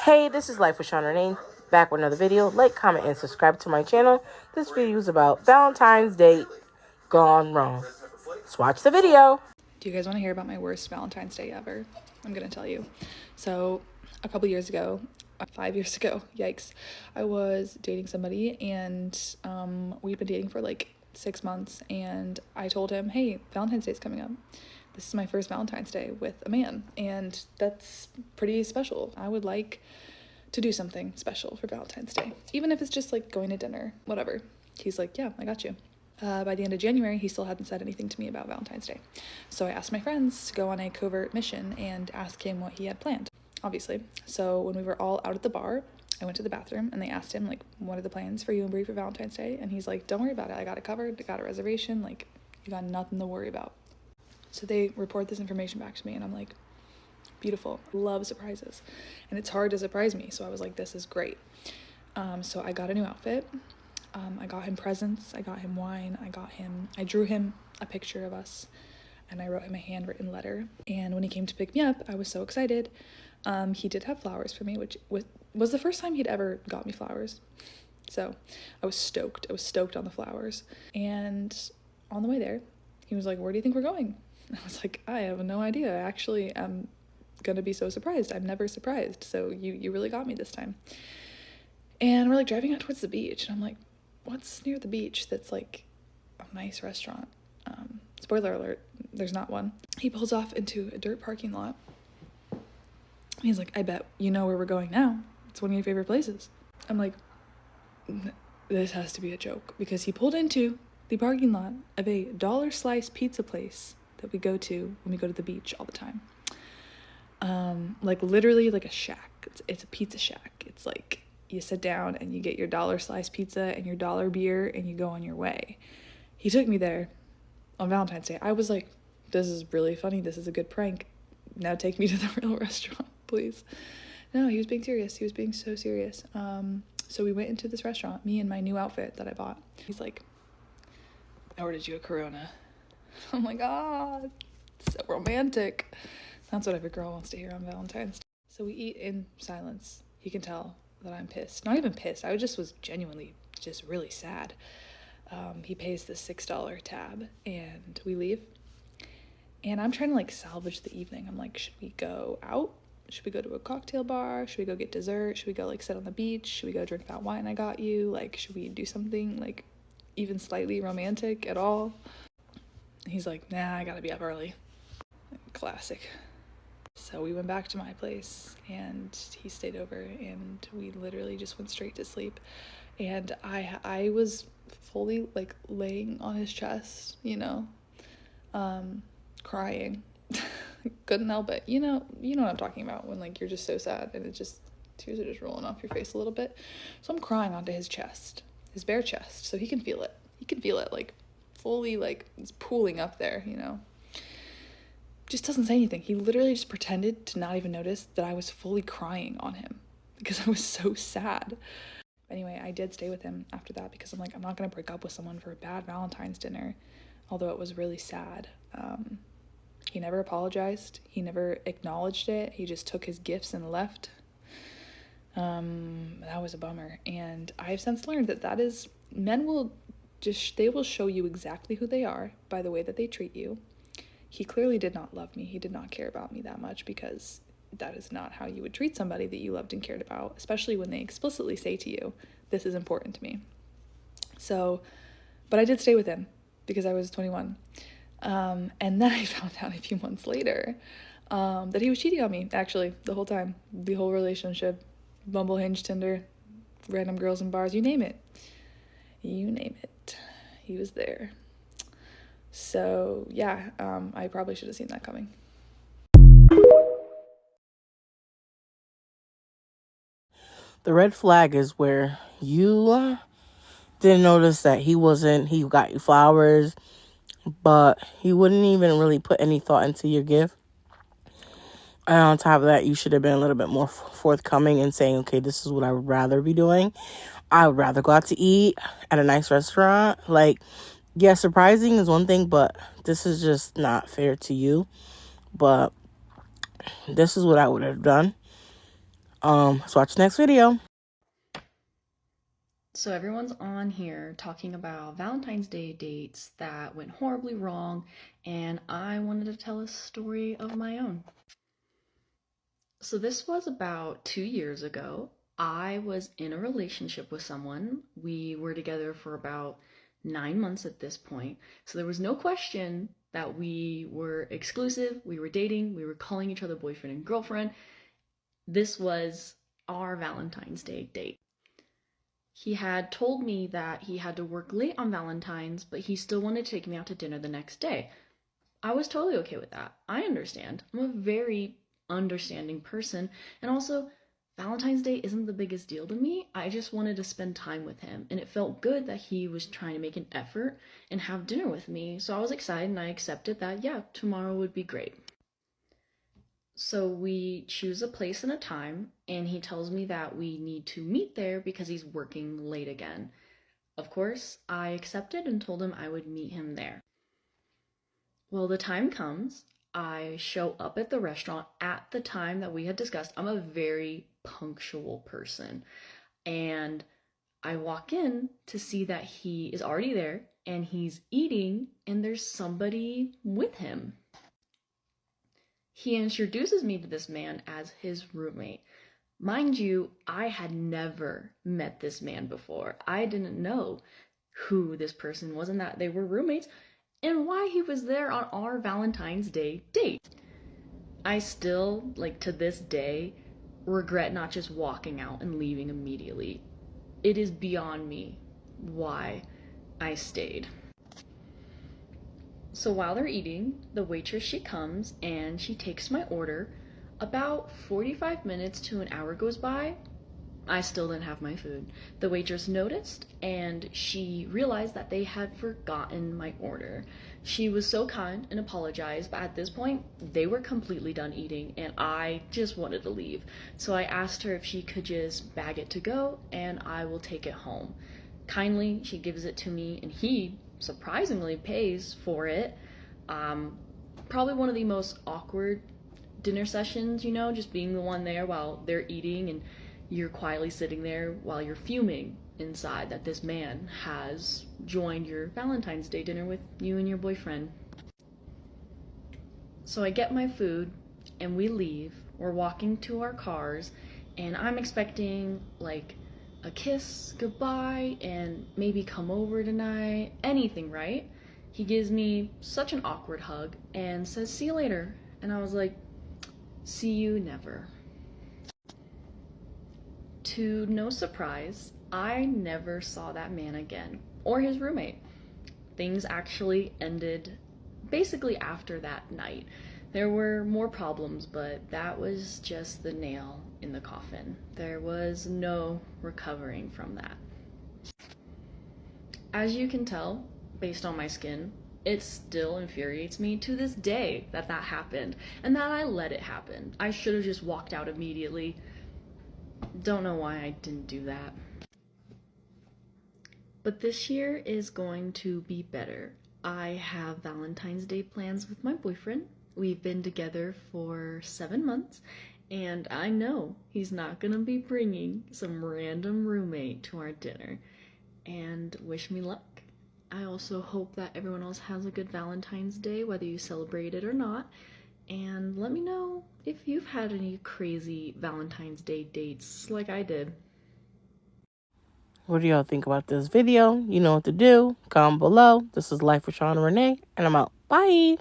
Hey, this is Life with Sean Renee, back with another video. Like, comment, and subscribe to my channel. This video is about Valentine's Day gone wrong. Let's watch the video. Do you guys want to hear about my worst Valentine's Day ever? I'm going to tell you. So a couple years ago, 5 years ago, yikes, I was dating somebody and we'd been dating for like 6 months, and I told him, hey, Valentine's Day's coming up. This is my first Valentine's Day with a man, and that's pretty special. I would like to do something special for Valentine's Day, even if it's just like going to dinner, whatever. He's like, yeah, I got you. By the end of January, he still hadn't said anything to me about Valentine's Day. So I asked my friends to go on a covert mission and ask him what he had planned, obviously. So when we were all out at the bar, I went to the bathroom and they asked him, like, what are the plans for you and Brie for Valentine's Day? And he's like, don't worry about it. I got it covered. I got a reservation. Like, you got nothing to worry about. So they report this information back to me and I'm like, beautiful. Love surprises. And it's hard to surprise me. So I was like, this is great. So I got a new outfit. I got him presents. I got him wine. I drew him a picture of us and I wrote him a handwritten letter. And when he came to pick me up, I was so excited. He did have flowers for me, which was the first time he'd ever got me flowers. So I was stoked. I was stoked on the flowers. And on the way there, he was like, where do you think we're going? I was like, I have no idea. I actually am gonna be so surprised. I'm never surprised. So you really got me this time. And we're like driving out towards the beach. And I'm like, what's near the beach that's like a nice restaurant? Spoiler alert, there's not one. He pulls off into a dirt parking lot. He's like, I bet you know where we're going now. It's one of your favorite places. I'm like, this has to be a joke, because he pulled into the parking lot of a dollar slice pizza place that we go to when we go to the beach all the time. Like literally like a shack. It's a pizza shack. It's like you sit down and you get your dollar slice pizza and your dollar beer and you go on your way. He took me there on Valentine's Day. I was like, this is really funny. This is a good prank. Now take me to the real restaurant, please. No, he was being serious. He was being so serious. So we went into this restaurant, me and my new outfit that I bought. He's like, I ordered you a Corona. I'm like, so romantic. That's what every girl wants to hear on Valentine's Day. So we eat in silence. He can tell that I'm pissed. Not even pissed. I was genuinely just really sad. He pays the $6 tab and we leave. And I'm trying to like salvage the evening. I'm like, should we go out? Should we go to a cocktail bar? Should we go get dessert? Should we go like sit on the beach? Should we go drink that wine I got you? Like, should we do something like even slightly romantic at all? He's like, nah, I gotta be up early. Classic. So we went back to my place and he stayed over and we literally just went straight to sleep. And I was fully like laying on his chest, crying. Couldn't help it. You know what I'm talking about, when like you're just so sad and tears are just rolling off your face a little bit. So I'm crying onto his chest, his bare chest, so he can feel it. He can feel it like fully, like it's pooling up there, Just doesn't say anything. He literally just pretended to not even notice that I was fully crying on him because I was so sad. Anyway, I did stay with him after that because I'm like, I'm not going to break up with someone for a bad Valentine's dinner, although it was really sad. He never apologized. He never acknowledged it. He just took his gifts and left. That was a bummer. And I've since learned that is, men will they will show you exactly who they are by the way that they treat you. He clearly did not love me. He did not care about me that much, because that is not how you would treat somebody that you loved and cared about, especially when they explicitly say to you, this is important to me. So, but I did stay with him because I was 21. And then I found out a few months later that he was cheating on me, actually, the whole time. The whole relationship, Bumble, Hinge, Tinder, random girls in bars, you name it. You name it. He was there. So, yeah, I probably should have seen that coming. The red flag is where you didn't notice that he got you flowers, but he wouldn't even really put any thought into your gift. And on top of that, you should have been a little bit more forthcoming and saying, okay, this is what I would rather be doing. I would rather go out to eat at a nice restaurant. Like, yeah, surprising is one thing, but this is just not fair to you. But this is what I would have done. Let's watch the next video. So everyone's on here talking about Valentine's Day dates that went horribly wrong, and I wanted to tell a story of my own. So this was about 2 years ago. I was in a relationship with someone. We were together for about 9 months at this point. So there was no question that we were exclusive, we were dating, we were calling each other boyfriend and girlfriend. This was our Valentine's Day date. He had told me that he had to work late on Valentine's, but he still wanted to take me out to dinner the next day. I was totally okay with that. I understand. I'm a very understanding person. And also, Valentine's Day isn't the biggest deal to me. I just wanted to spend time with him. And it felt good that he was trying to make an effort and have dinner with me. So I was excited and I accepted that, yeah, tomorrow would be great. So we choose a place and a time, and he tells me that we need to meet there because he's working late again. Of course, I accepted and told him I would meet him there. Well, the time comes. I show up at the restaurant at the time that we had discussed. I'm a very punctual person. And I walk in to see that he is already there and he's eating, and there's somebody with him. He introduces me to this man as his roommate. Mind you, I had never met this man before. I didn't know who this person was and that they were roommates and why he was there on our Valentine's Day date. I still, to this day, regret not just walking out and leaving immediately. It is beyond me why I stayed. So while they're eating, the waitress, she comes and she takes my order. About 45 minutes to an hour goes by. I still didn't have my food. The waitress noticed and she realized that they had forgotten my order. She was so kind and apologized, but at this point, they were completely done eating and I just wanted to leave. So I asked her if she could just bag it to go and I will take it home. Kindly, she gives it to me and he surprisingly pays for it. Probably one of the most awkward dinner sessions, just being the one there while they're eating and you're quietly sitting there while you're fuming inside that this man has joined your Valentine's Day dinner with you and your boyfriend. So I get my food and we leave. We're walking to our cars and I'm expecting a kiss, goodbye, and maybe come over tonight, anything, right? He gives me such an awkward hug and says, "See you later." And I was like, "See you never." To no surprise, I never saw that man again, or his roommate. Things actually ended basically after that night. There were more problems, but that was just the nail in the coffin. There was no recovering from that. As you can tell, based on my skin, it still infuriates me to this day that that happened and that I let it happen. I should have just walked out immediately. Don't know why I didn't do that. But this year is going to be better. I have Valentine's Day plans with my boyfriend. We've been together for 7 months, and I know he's not gonna be bringing some random roommate to our dinner. And wish me luck. I also hope that everyone else has a good Valentine's Day, whether you celebrate it or not. And let me know if you've had any crazy Valentine's Day dates like I did. What do y'all think about this video? You know what to do. Comment below. This is Life with Sean and Renee, and I'm out. Bye.